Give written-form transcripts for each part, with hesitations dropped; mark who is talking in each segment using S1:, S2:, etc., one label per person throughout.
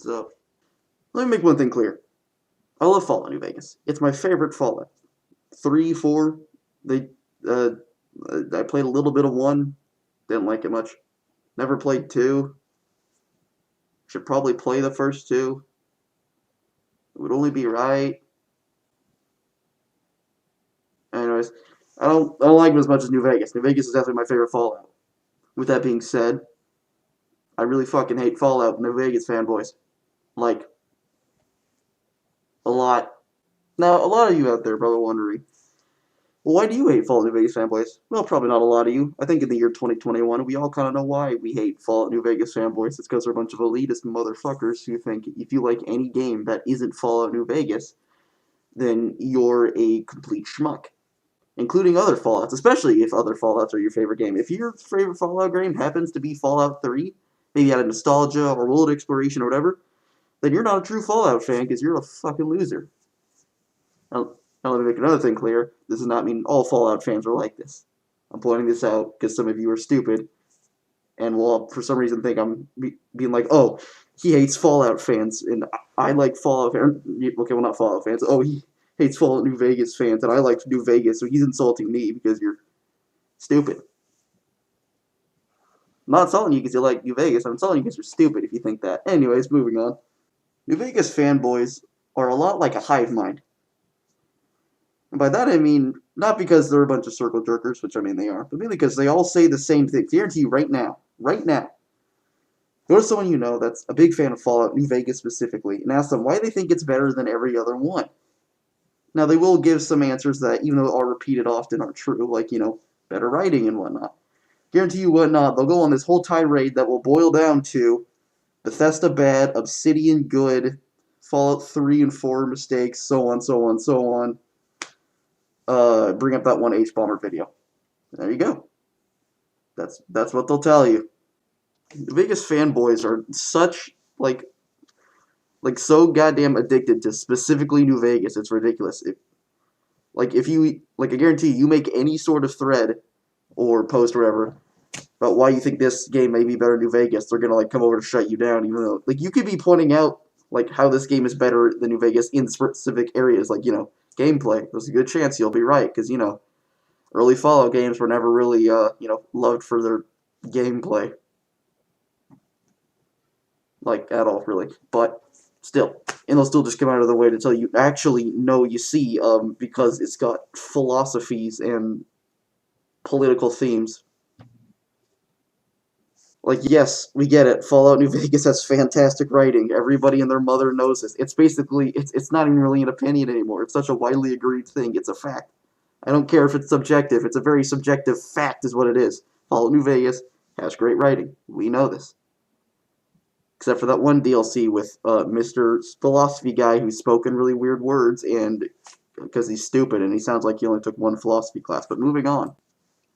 S1: So, let me make one thing clear. I love Fallout New Vegas. It's my favorite Fallout. 3, 4, they, uh, I played a little bit of 1, didn't like it much. Never played 2. Should probably play the first 2. It would only be right. Anyways, I don't like them as much as New Vegas. New Vegas is definitely my favorite Fallout. With that being said, I really fucking hate Fallout New Vegas fanboys. Like, a lot. Now, a lot of you out there are probably wondering, well, why do you hate Fallout New Vegas fanboys? Well, probably not a lot of you. I think in the year 2021, we all kind of know why we hate Fallout New Vegas fanboys. It's because they're a bunch of elitist motherfuckers who think if you like any game that isn't Fallout New Vegas, then you're a complete schmuck. Including other Fallouts, especially if other Fallouts are your favorite game. If your favorite Fallout game happens to be Fallout 3, maybe out of nostalgia or world exploration or whatever, then you're not a true Fallout fan because you're a fucking loser. Now, let me make another thing clear. This does not mean all Fallout fans are like this. I'm pointing this out because some of you are stupid and will, for some reason, think I'm being like, oh, he hates Fallout fans and I like Fallout fans. Okay, well, not Fallout fans. Oh, he hates Fallout New Vegas fans, and I like New Vegas, so he's insulting me because you're stupid. I'm not insulting you because you like New Vegas. I'm insulting you because you're stupid if you think that. Anyways, moving on. New Vegas fanboys are a lot like a hive mind. And by that I mean, not because they're a bunch of circle jerkers, which I mean they are, but mainly because they all say the same thing. I guarantee you right now, go to someone you know that's a big fan of Fallout New Vegas specifically, and ask them why they think it's better than every other one. Now, they will give some answers that, even though are repeated often, are true, like, better writing and whatnot. Guarantee you whatnot, they'll go on this whole tirade that will boil down to Bethesda bad, Obsidian good, Fallout 3 and 4 mistakes, so on, so on, so on. Bring up that one H-Bomber video. There you go. That's what they'll tell you. The biggest fanboys are such, like so goddamn addicted to specifically New Vegas, it's ridiculous. I guarantee you make any sort of thread or post or whatever about why you think this game may be better than New Vegas, they're gonna come over to shut you down, even though you could be pointing out how this game is better than New Vegas in specific areas, gameplay. There's a good chance you'll be right, because early Fallout games were never really loved for their gameplay, at all, really. But still, and they'll still just come out of the way to tell you actually no, you see, because it's got philosophies and political themes. Yes, we get it. Fallout New Vegas has fantastic writing. Everybody and their mother knows this. It's basically, it's not even really an opinion anymore. It's such a widely agreed thing. It's a fact. I don't care if it's subjective. It's a very subjective fact is what it is. Fallout New Vegas has great writing. We know this. Except for that one DLC with Mr. Philosophy guy who's spoken really weird words, and because he's stupid and he sounds like he only took one philosophy class. But moving on.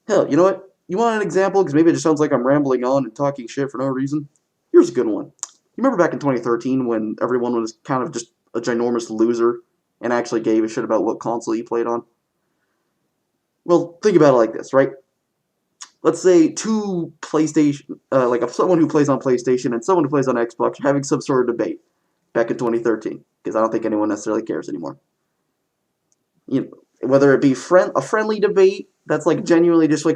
S1: Hell, you know what? You want an example? Because maybe it just sounds like I'm rambling on and talking shit for no reason. Here's a good one. You remember back in 2013 when everyone was kind of just a ginormous loser and actually gave a shit about what console you played on? Well, think about it like this, right? Let's say two PlayStation, someone who plays on PlayStation and someone who plays on Xbox are having some sort of debate back in 2013, because I don't think anyone necessarily cares anymore. Whether it be a friendly debate that's genuinely just I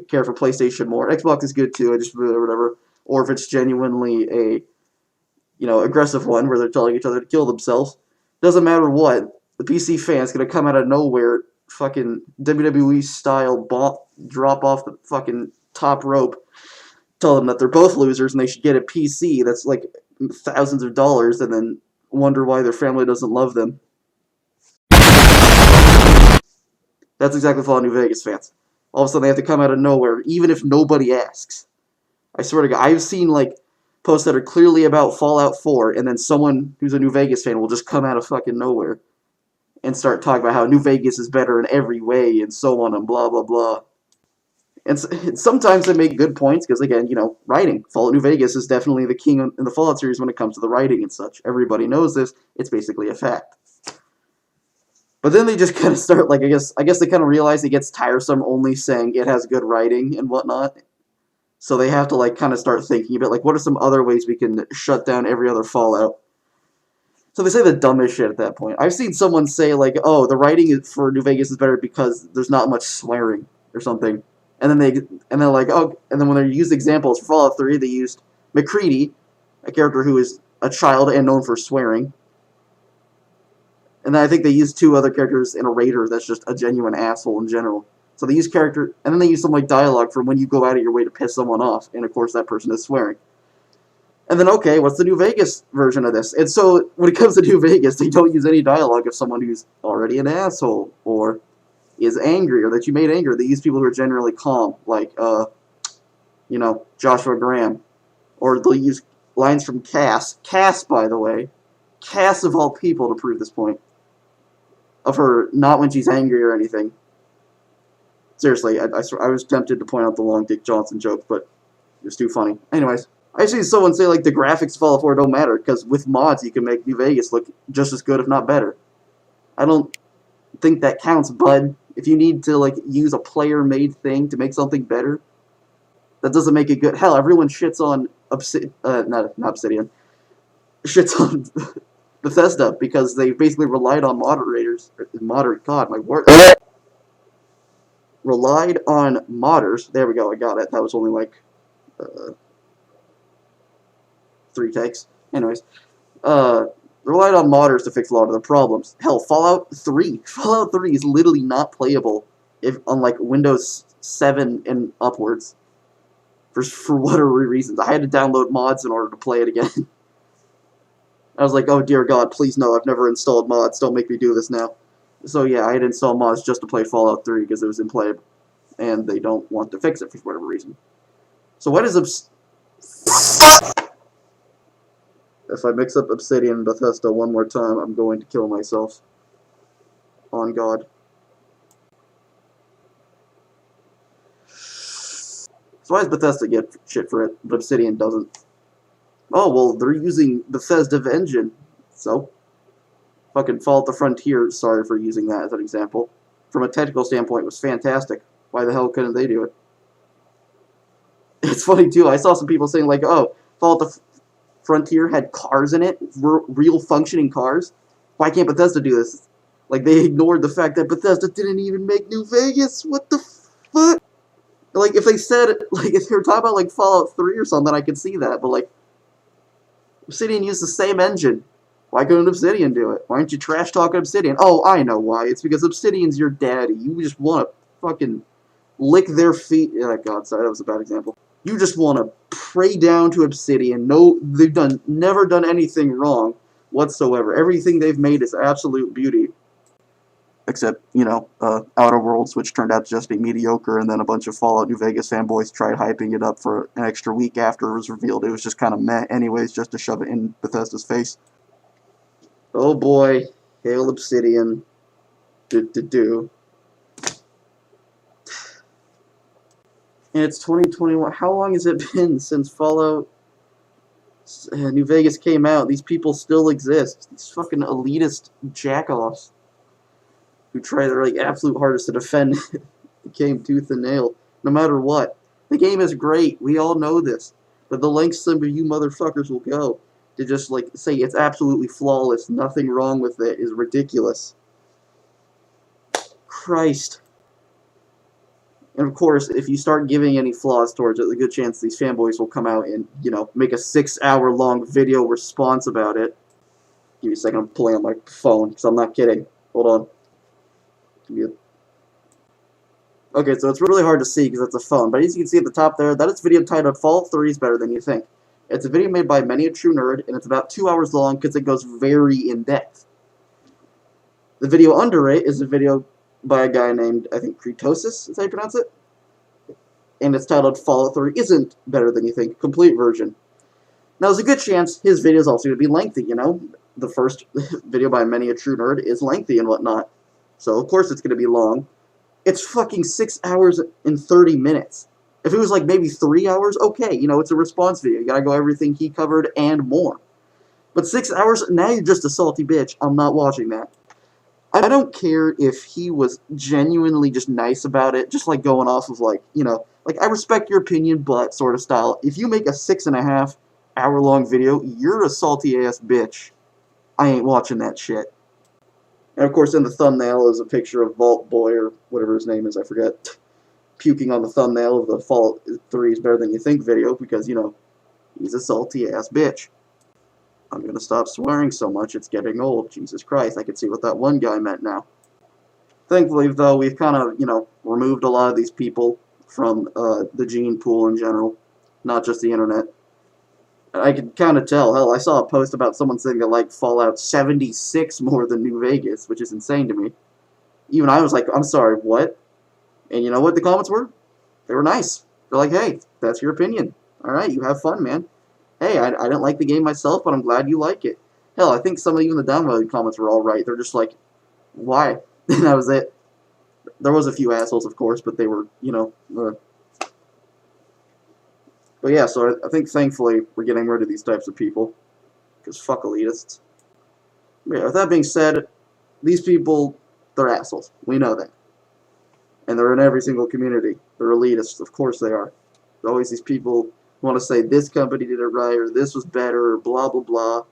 S1: care for PlayStation more. Xbox is good too. I just whatever. Or if it's genuinely a aggressive one where they're telling each other to kill themselves. Doesn't matter what. The PC fan's gonna come out of nowhere, fucking WWE style, drop off the fucking top rope, tell them that they're both losers and they should get a PC that's thousands of dollars, and then wonder why their family doesn't love them. That's exactly Fallout New Vegas fans. All of a sudden they have to come out of nowhere, even if nobody asks. I swear to God, I've seen posts that are clearly about Fallout 4, and then someone who's a New Vegas fan will just come out of fucking nowhere and start talking about how New Vegas is better in every way, and so on, and blah, blah, blah. And sometimes they make good points, because again, writing. Fallout New Vegas is definitely the king in the Fallout series when it comes to the writing and such. Everybody knows this. It's basically a fact. But then they just kind of start, I guess they kind of realize it gets tiresome only saying it has good writing and whatnot. So they have to like kind of start thinking a bit like, what are some other ways we can shut down every other Fallout? So they say the dumbest shit at that point. I've seen someone say like, "Oh, the writing for New Vegas is better because there's not much swearing or something." And they're like, "Oh," and then when they used examples for Fallout 3, they used McCready, a character who is a child and known for swearing. And then I think they used two other characters in a raider that's just a genuine asshole in general. So they use character, and then they use some like dialogue from when you go out of your way to piss someone off, and of course that person is swearing. And then, okay, what's the New Vegas version of this? And so, when it comes to New Vegas, they don't use any dialogue of someone who's already an asshole, or is angry, or that you made angry. They use people who are generally calm, like, Joshua Graham. Or they'll use lines from Cass. Cass, by the way. Cass, of all people, to prove this point. Of her, not when she's angry or anything. Seriously, I was tempted to point out the Long Dick Johnson joke, but it was too funny. Anyways. I see someone say like the graphics of Fallout 4 don't matter because with mods you can make New Vegas look just as good, if not better. I don't think that counts, bud. If you need to like use a player-made thing to make something better, that doesn't make it good. Hell, everyone shits on not Obsidian, shits on Bethesda because they basically relied on moderators. God, my word. Relied on modders. There we go. I got it. That was only like. 3 takes. Anyways, relied on modders to fix a lot of the problems. Hell, Fallout 3 is literally not playable if on like Windows 7 and upwards. For whatever reasons, I had to download mods in order to play it again. I was like, oh dear God, please no, I've never installed mods. Don't make me do this now. So yeah, I had to install mods just to play Fallout 3 because it was unplayable, and they don't want to fix it for whatever reason. So what is If I mix up Obsidian and Bethesda one more time, I'm going to kill myself. On God. So why does Bethesda get shit for it, but Obsidian doesn't? Oh, well, they're using Bethesda engine. So, fucking Fallout the Frontier, sorry for using that as an example. From a technical standpoint, it was fantastic. Why the hell couldn't they do it? It's funny, too. I saw some people saying, like, oh, Fallout the Frontier had cars in it, real functioning cars. Why can't Bethesda do this? Like, they ignored the fact that Bethesda didn't even make New Vegas. What the fuck? Like, if they said, like, if they were talking about, like, Fallout 3 or something, I could see that. But, like, Obsidian used the same engine. Why couldn't Obsidian do it? Why aren't you trash-talking Obsidian? Oh, I know why. It's because Obsidian's your daddy. You just want to fucking lick their feet. Oh, God, sorry, that was a bad example. You just want to pray down to Obsidian. No, they've never done anything wrong whatsoever. Everything they've made is absolute beauty. Except, Outer Worlds, which turned out to just be mediocre, and then a bunch of Fallout New Vegas fanboys tried hyping it up for an extra week after it was revealed. It was just kind of meh anyways, just to shove it in Bethesda's face. Oh boy, hail Obsidian. Do. And it's 2021. How long has it been since Fallout New Vegas came out? These people still exist. These fucking elitist jackoffs who try their like absolute hardest to defend the game tooth and nail, no matter what. The game is great. We all know this. But the lengths some of you motherfuckers will go to just like say it's absolutely flawless, nothing wrong with it, is ridiculous. Christ. And of course, if you start giving any flaws towards it, a good chance these fanboys will come out and, make a 6-hour-long video response about it. Give me a second, I'm pulling out my phone, because I'm not kidding. Hold on. Okay, so it's really hard to see because it's a phone, but as you can see at the top there, that is a video titled Fallout 3 is Better Than You Think. It's a video made by Many a True Nerd, and it's about 2 hours long because it goes very in-depth. The video under it is a video by a guy named, I think, Kretosis, is how you pronounce it? And it's titled Fallout 3 Isn't Better Than You Think, complete version. Now, there's a good chance his video is also going to be lengthy, The first video by Many a True Nerd is lengthy and whatnot. So, of course, it's going to be long. It's fucking 6 hours and 30 minutes. If it was like maybe 3 hours, okay, it's a response video. You gotta go everything he covered and more. But 6 hours, now you're just a salty bitch. I'm not watching that. I don't care if he was genuinely just nice about it, just like going off of like, Like, I respect your opinion, but sort of style. If you make a 6.5 hour long video, you're a salty ass bitch. I ain't watching that shit. And of course, in the thumbnail is a picture of Vault Boy, or whatever his name is, I forget, puking on the thumbnail of the Fallout 3 is better than you think video, because, you know, he's a salty ass bitch. I'm gonna stop swearing so much, it's getting old. Jesus Christ, I can see what that one guy meant now. Thankfully, though, we've kind of, you know, removed a lot of these people from the gene pool in general, not just the internet. I could kind of tell. Hell, I saw a post about someone saying they like Fallout 76 more than New Vegas, which is insane to me. Even I was like, I'm sorry, what? And you know what the comments were? They were nice. They're like, hey, that's your opinion. All right, you have fun, man. Hey, I didn't like the game myself, but I'm glad you like it. Hell, I think some of even the downvoted comments were all right. They're just like, why? And that was it. There was a few assholes, of course, but they were, you know. But yeah, so I think thankfully we're getting rid of these types of people. Because fuck elitists. But yeah, with that being said, these people, they're assholes. We know that. And they're in every single community. They're elitists. Of course they are. There's always these people who want to say this company did it right, or this was better, or blah, blah, blah.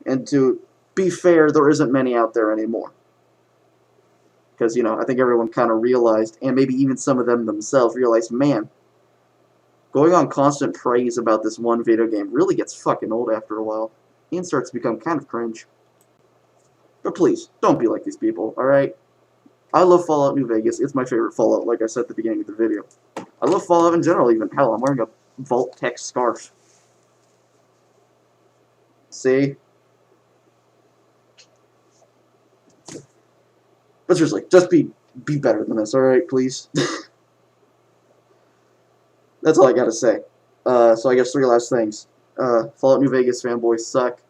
S1: And to be fair, there isn't many out there anymore. Because, you know, I think everyone kind of realized, and maybe even some of them themselves realized, man, going on constant praise about this one video game really gets fucking old after a while. And starts to become kind of cringe. But please, don't be like these people, alright? I love Fallout New Vegas. It's my favorite Fallout, like I said at the beginning of the video. I love Fallout in general, even. Hell, I'm wearing a Vault Tech scarf. See? But seriously, just be better than this, alright, please? That's all I gotta say. So I guess 3 last things. Fallout New Vegas fanboys suck.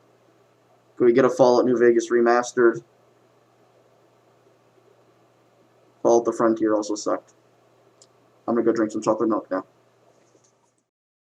S1: Could we get a Fallout New Vegas remastered? Fallout the Frontier also sucked. I'm gonna go drink some chocolate milk now.